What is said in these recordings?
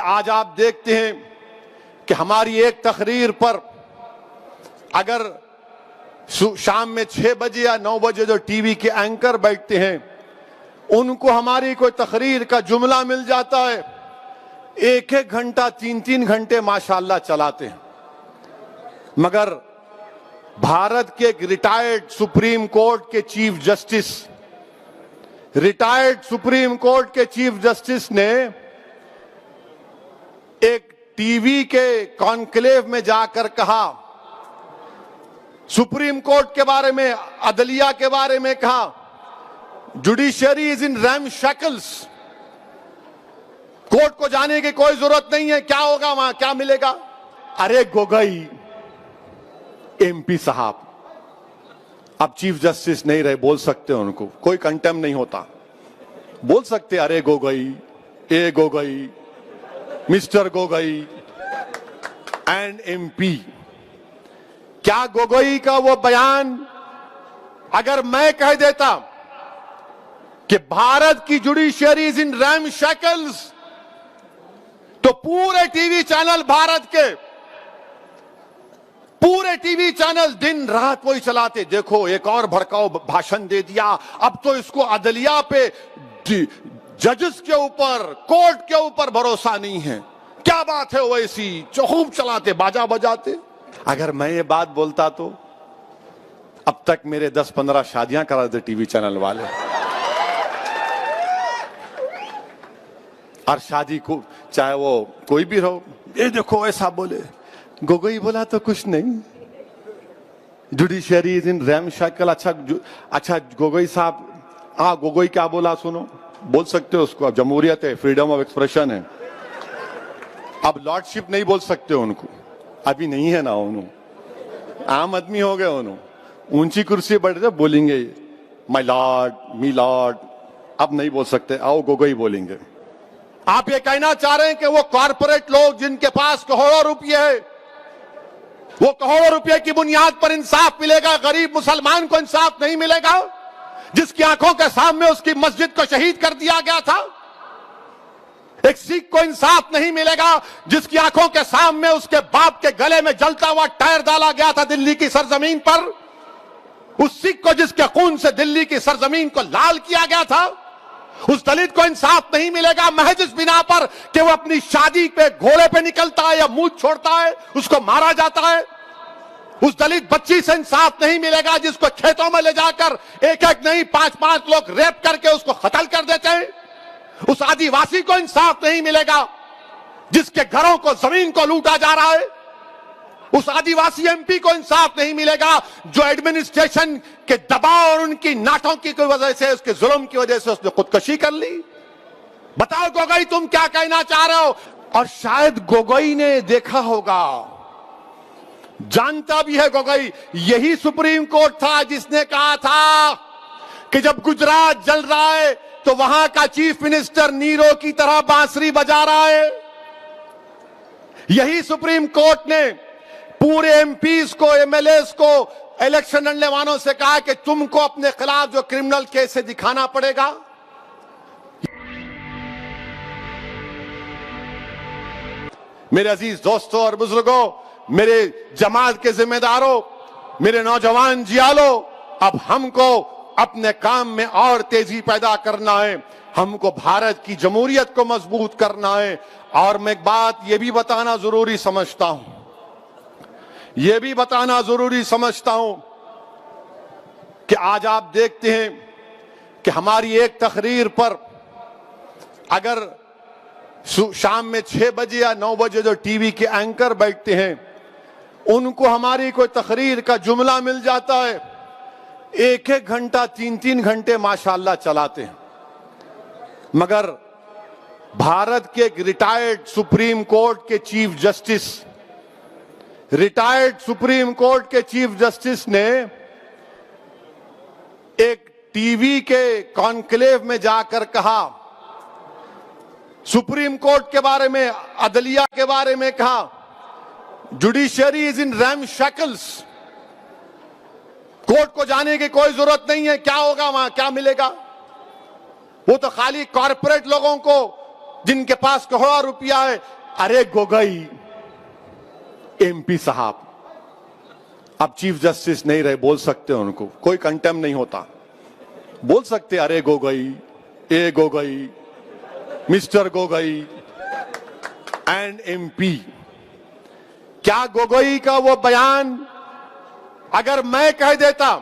कि आज आप देखते हैं कि हमारी एक तकरीर पर अगर शाम में 6 बजे या 9 बजे जो टीवी के एंकर बैठते हैं उनको हमारी कोई तकरीर का जुमला मिल जाता है, 1-1 घंटा 3-3 घंटे माशाल्लाह चलाते हैं। मगर भारत के एक रिटायर्ड सुप्रीम कोर्ट के चीफ जस्टिस ने एक टीवी के कॉन्क्लेव में जाकर कहा, सुप्रीम कोर्ट के बारे में, अदलिया के बारे में कहा, जुडिशरी इज इन रैमशैकल्स, कोर्ट को जाने की कोई जरूरत नहीं है, क्या होगा वहां, क्या मिलेगा। अरे गोगोई एमपी साहब अब चीफ जस्टिस नहीं रहे, बोल सकते हैं उनको, कोई कंटेम नहीं होता, बोल सकते अरे गोगोई, ए Gogoi, mister Gogoi and MP. क्या गोगोई का वो बयान अगर मैं कह देता कि भारत की जुडिशरी इज इन रैमशैकल्स, तो पूरे टीवी चैनल, भारत के पूरे टीवी चैनल दिन रात वही चलाते, देखो एक और भड़काऊ भाषण दे दिया, अब तो इसको अदलिया पे, जजेस के ऊपर, कोर्ट के ऊपर भरोसा नहीं है, क्या बात है वैसी, खूब चलाते, बाजा बजाते। अगर मैं ये बात बोलता तो अब तक मेरे 10-15 शादियां करा देते टीवी चैनल वाले। और शादी को चाहे वो कोई भी रहो, ये देखो ऐसा बोले, गोगोई बोला तो कुछ नहीं, जुडिशरी इज इन रैमशैकल। अच्छा गोगोई साहब, हाँ गोगोई क्या बोला सुनो, बोल सकते हो उसको, अब जमहूरियत है, फ्रीडम ऑफ एक्सप्रेशन है। अब लॉर्डशिप नहीं बोल सकते उनको, अभी नहीं है ना, उन्होंने आम आदमी हो गए, उन्होंने ऊंची कुर्सी बैठ रहे बोलेंगे माय लॉर्ड, मी लॉर्ड, अब नहीं बोल सकते, आओ गोगोई बोलेंगे। आप ये कहना चाह रहे हैं कि वो कॉरपोरेट लोग जिनके पास करोड़ों रुपये है, वो करोड़ों रुपए की बुनियाद पर इंसाफ मिलेगा, गरीब मुसलमान को इंसाफ नहीं मिलेगा, जिसकी आंखों के सामने उसकी मस्जिद को शहीद कर दिया गया था। एक सिख को इंसाफ नहीं मिलेगा जिसकी आंखों के सामने उसके बाप के गले में जलता हुआ टायर डाला गया था दिल्ली की सरजमीन पर। उस सिख को जिसके खून से दिल्ली की सरजमीन को लाल किया गया था, उस दलित को इंसाफ नहीं मिलेगा महज इस बिना पर कि वो अपनी शादी पे घोड़े पे निकलता है या मुंह छोड़ता है, उसको मारा जाता है। उस दलित बच्ची से इंसाफ नहीं मिलेगा जिसको खेतों में ले जाकर एक नहीं 5-5 लोग रेप करके उसको कत्ल कर देते हैं। उस आदिवासी को इंसाफ नहीं मिलेगा जिसके घरों को, जमीन को लूटा जा रहा है। उस आदिवासी एमपी को इंसाफ नहीं मिलेगा जो एडमिनिस्ट्रेशन के दबाव और उनकी नाटों की वजह से, उसके जुल्म की वजह से उसने खुदकुशी कर ली। बताओ गोगोई तुम क्या कहना चाह रहे हो। और शायद गोगोई ने देखा होगा, जानता भी है गोगोई, यही सुप्रीम कोर्ट था जिसने कहा था कि जब गुजरात जल रहा है तो वहां का चीफ मिनिस्टर नीरो की तरह बांसुरी बजा रहा है। यही सुप्रीम कोर्ट ने पूरे एमपीज को, एमएलएस को, इलेक्शन लड़ने वालों से कहा कि तुमको अपने खिलाफ जो क्रिमिनल केस है दिखाना पड़ेगा। मेरे अजीज दोस्तों और बुजुर्गों, मेरे जमात के जिम्मेदारों, मेरे नौजवान जियालो, अब हमको अपने काम में और तेजी पैदा करना है, हमको भारत की जमहूरियत को मजबूत करना है। और मैं एक बात ये भी बताना जरूरी समझता हूं, कि आज आप देखते हैं कि हमारी एक तकरीर पर अगर शाम में 6 बजे या 9 बजे जो टीवी के एंकर बैठते हैं उनको हमारी कोई तकरीर का जुमला मिल जाता है, 1-1 घंटा 3-3 घंटे माशाल्लाह चलाते हैं। मगर भारत के एक रिटायर्ड सुप्रीम कोर्ट के चीफ जस्टिस ने एक टीवी के कॉन्क्लेव में जाकर कहा, सुप्रीम कोर्ट के बारे में, अदलिया के बारे में कहा, जुडिशरी इज इन रैमशैकल्स, कोर्ट को जाने की कोई जरूरत नहीं है, क्या होगा वहां, क्या मिलेगा। वो तो खाली कॉरपोरेट लोगों को जिनके पास करोड़ों रुपया है। अरे गोगोई एमपी साहब अब चीफ जस्टिस नहीं रहे, बोल सकते हो उनको, कोई कंटेम नहीं होता, बोल सकते अरे गोगोई, ए Gogoi, mister Gogoi and MP. क्या गोगोई का वो बयान अगर मैं कह देता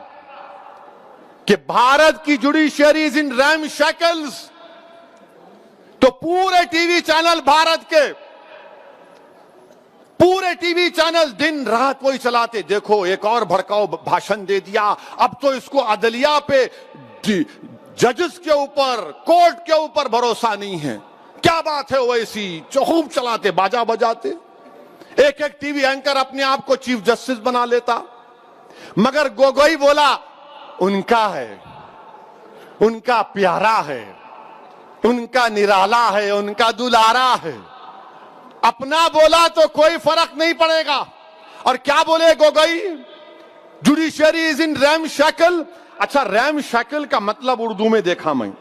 कि भारत की judiciary is in RAM shackles, तो पूरे टीवी चैनल भारत के पूरे टीवी चैनल दिन रात वही चलाते, देखो एक और भड़काऊ भाषण दे दिया, अब तो इसको अदलिया पे, जजेस के ऊपर, कोर्ट के ऊपर भरोसा नहीं है। क्या बात है वैसी, खूब चलाते, बाजा बजाते, एक एक टीवी एंकर अपने आप को चीफ जस्टिस बना लेता। मगर गोगोई बोला उनका है, उनका प्यारा है, उनका निराला है, उनका दुलारा है, अपना बोला तो कोई फर्क नहीं पड़ेगा। और क्या बोले Gogoi, judiciary is in RAM shackle. अच्छा, रैम शैकल का मतलब उर्दू में देखा मैं,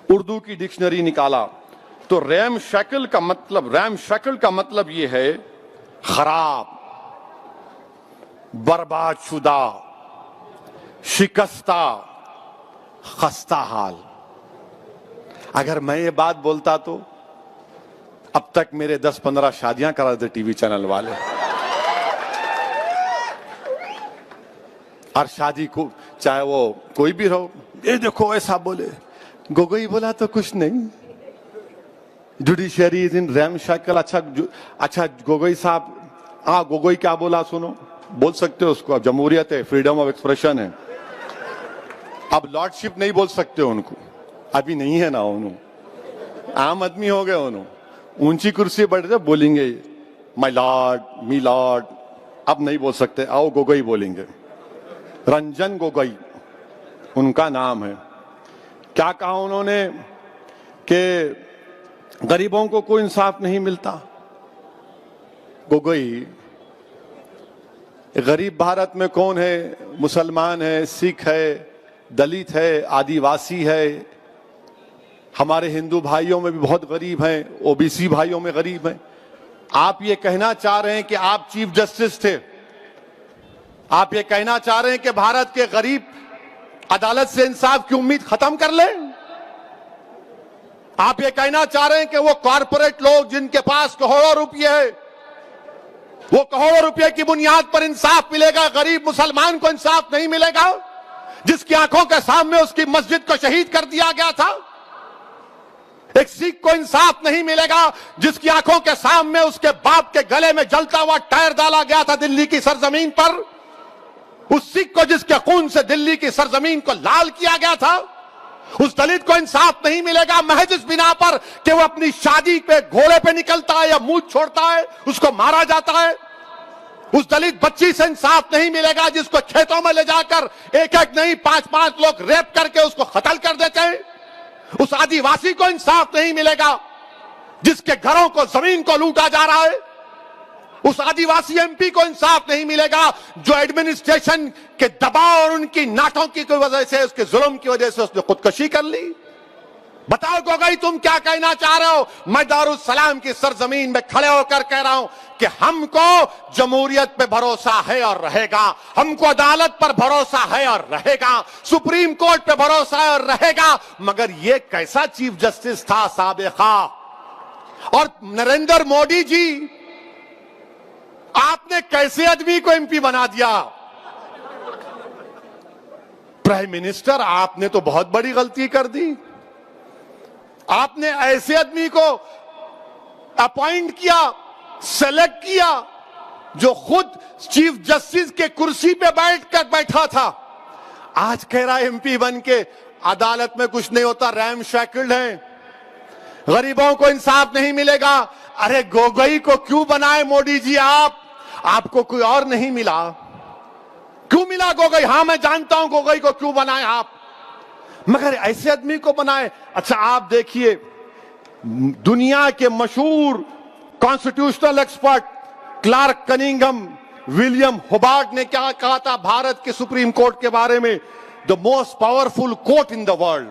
उर्दू की डिक्शनरी निकाला तो रैम शैकल का मतलब यह है खराब, बर्बाद शुदा, शिकस्ता, खस्ता हाल। अगर मैं ये बात बोलता तो अब तक मेरे 10-15 शादियां करा देते टीवी चैनल वाले। और शादी को चाहे वो कोई भी रहो, ये देखो ऐसा बोले, गोगोई बोला तो कुछ नहीं, judiciary is in RAM shackle. अच्छा गोगोई साहब, हाँ गोगोई क्या बोला सुनो, बोल सकते हो उसको, अब जमहूरियत है, फ्रीडम ऑफ एक्सप्रेशन है। अब लॉर्डशिप नहीं बोल सकते उनको, अभी नहीं है ना, उन्होंने आम आदमी हो गए, उन्होंने ऊंची कुर्सी बैठ रहे, बोलेंगे माय लॉर्ड, मी लॉर्ड, अब नहीं बोल सकते, आओ गोगोई बोलेंगे। रंजन गोगोई उनका नाम है। क्या कहा उन्होंने कि गरीबों को कोई इंसाफ नहीं मिलता। गोगोई, गरीब भारत में कौन है? मुसलमान है, सिख है, दलित है, आदिवासी है, हमारे हिंदू भाइयों में भी बहुत गरीब हैं, ओबीसी भाइयों में गरीब हैं। आप ये कहना चाह रहे हैं कि आप चीफ जस्टिस थे, आप ये कहना चाह रहे हैं कि भारत के गरीब अदालत से इंसाफ की उम्मीद खत्म कर ले? आप ये कहना चाह रहे हैं कि वो कॉरपोरेट लोग जिनके पास करोड़ों रुपये है, वो करोड़ों रुपए की बुनियाद पर इंसाफ मिलेगा, गरीब मुसलमान को इंसाफ नहीं मिलेगा, जिसकी आंखों के सामने उसकी मस्जिद को शहीद कर दिया गया था? एक सिख को इंसाफ नहीं मिलेगा, जिसकी आंखों के सामने उसके बाप के गले में जलता हुआ टायर डाला गया था दिल्ली की सरजमीन पर? उस सिख को जिसके खून से दिल्ली की सरजमीन को लाल किया गया था, उस दलित को इंसाफ नहीं मिलेगा महज इस बिना पर कि वो अपनी शादी पे घोड़े पे निकलता है या मूंछ छोड़ता है, उसको मारा जाता है? उस दलित बच्ची से इंसाफ नहीं मिलेगा जिसको खेतों में ले जाकर एक एक नहीं 5-5 लोग रेप करके उसको कत्ल कर देते हैं? उस आदिवासी को इंसाफ नहीं मिलेगा जिसके घरों को, जमीन को लूटा जा रहा है? उस आदिवासी एमपी को इंसाफ नहीं मिलेगा जो एडमिनिस्ट्रेशन के दबाव और उनकी नाटों की वजह से, उसके जुल्म की वजह से उसने खुदकुशी कर ली? बताओ गोगोई, तुम क्या कहना चाह रहे हो? मैं दारुस्सलाम की सरजमीन में खड़े होकर कह रहा हूं कि हमको जमहूरियत पे भरोसा है और रहेगा, हमको अदालत पर भरोसा है और रहेगा, सुप्रीम कोर्ट पे भरोसा है और रहेगा। मगर ये कैसा चीफ जस्टिस था साबिका? और नरेंद्र मोदी जी, आपने कैसे आदमी को एमपी बना दिया? प्राइम मिनिस्टर, आपने तो बहुत बड़ी गलती कर दी। आपने ऐसे आदमी को अपॉइंट किया, सेलेक्ट किया, जो खुद चीफ जस्टिस के कुर्सी पे बैठा था। आज कह रहा है एमपी बन के अदालत में कुछ नहीं होता, रैम शैकल्ड है, गरीबों को इंसाफ नहीं मिलेगा। अरे गोगोई को क्यों बनाए मोदी जी आप? आपको कोई और नहीं मिला? क्यों मिला गोगोई? हाँ मैं जानता हूं गोगोई को क्यों बनाए आप, मगर ऐसे आदमी को बनाए। अच्छा आप देखिए, दुनिया के मशहूर constitutional expert Clark Cunningham, William Hubart ने क्या कहा था भारत के सुप्रीम कोर्ट के बारे में? The most powerful court in the world.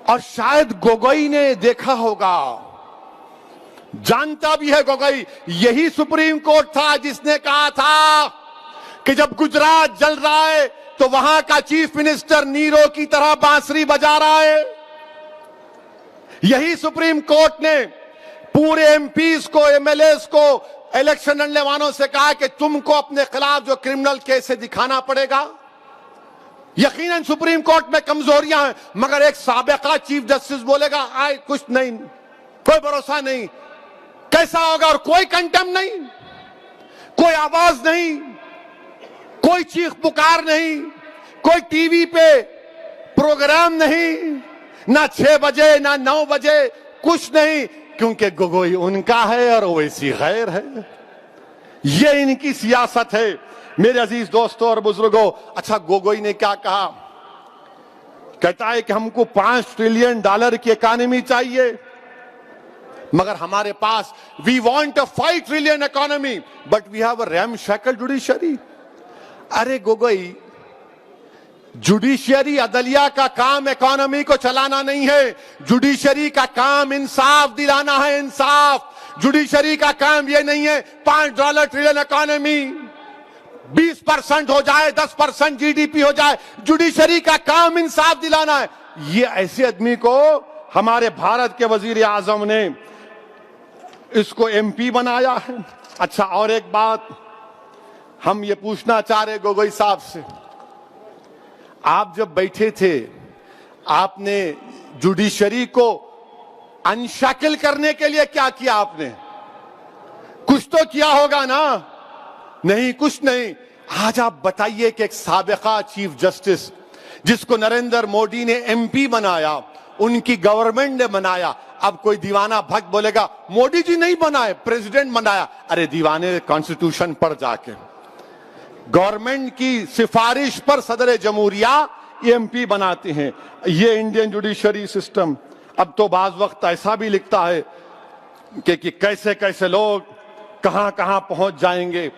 और शायद गोगोई ने देखा होगा, जानता भी है गोगोई, यही सुप्रीम कोर्ट था जिसने कहा था कि जब गुजरात जल रहा है तो वहां का चीफ मिनिस्टर नीरो की तरह बांसुरी बजा रहा है। यही सुप्रीम कोर्ट ने पूरे एमपीज को, एमएलएस को, इलेक्शन लड़ने वालों से कहा कि तुमको अपने खिलाफ जो क्रिमिनल केस है दिखाना पड़ेगा। यकीनन सुप्रीम कोर्ट में कमजोरियां हैं, मगर एक साबिका चीफ जस्टिस बोलेगा आए कुछ नहीं, कोई भरोसा नहीं, कैसा होगा, और कोई कंटेम्प्ट नहीं, कोई आवाज नहीं, कोई चीख पुकार नहीं, कोई टीवी पे प्रोग्राम नहीं, ना 6 बजे ना 9 बजे, कुछ नहीं, क्योंकि गोगोई उनका है और ओवैसी गैर है। ये इनकी सियासत है मेरे अजीज दोस्तों और बुजुर्गों। अच्छा, गोगोई ने क्या कहा? कहता है कि हमको $5 ट्रिलियन की इकोनॉमी चाहिए, मगर हमारे पास we want a 5 trillion economy but we have a ramshackle judiciary. अरे गोगोई, जुडिशरी अदलिया का काम इकोनॉमी को चलाना नहीं है, जुडिशरी का काम इंसाफ दिलाना है, इंसाफ। जुडिशरी का काम यह नहीं है $5 ट्रिलियन इकोनॉमी 20% हो जाए, 10% जीडीपी हो जाए। जुडिशरी का काम इंसाफ दिलाना है। ये ऐसे आदमी को हमारे भारत के वजीर आजम ने इसको एमपी बनाया है। अच्छा, और एक बात हम ये पूछना चाह रहे गोगोई साहब से, आप जब बैठे थे आपने जुडिशरी को अनशैकल करने के लिए क्या किया? आपने कुछ तो किया होगा ना? नहीं, कुछ नहीं। आज आप बताइए कि एक साबिका चीफ जस्टिस जिसको नरेंद्र मोदी ने एमपी बनाया, उनकी गवर्नमेंट ने बनाया, अब कोई दीवाना भक्त बोलेगा मोदी जी नहीं बनाए, प्रेसिडेंट बनाया। अरे दीवाने, कॉन्स्टिट्यूशन पर जाके गवर्नमेंट की सिफारिश पर सदर जमहूरिया एमपी बनाते हैं। ये इंडियन जुडिशरी सिस्टम अब तो बाज वक्त ऐसा भी लिखता है कि कैसे कैसे लोग कहां कहां पहुंच जाएंगे।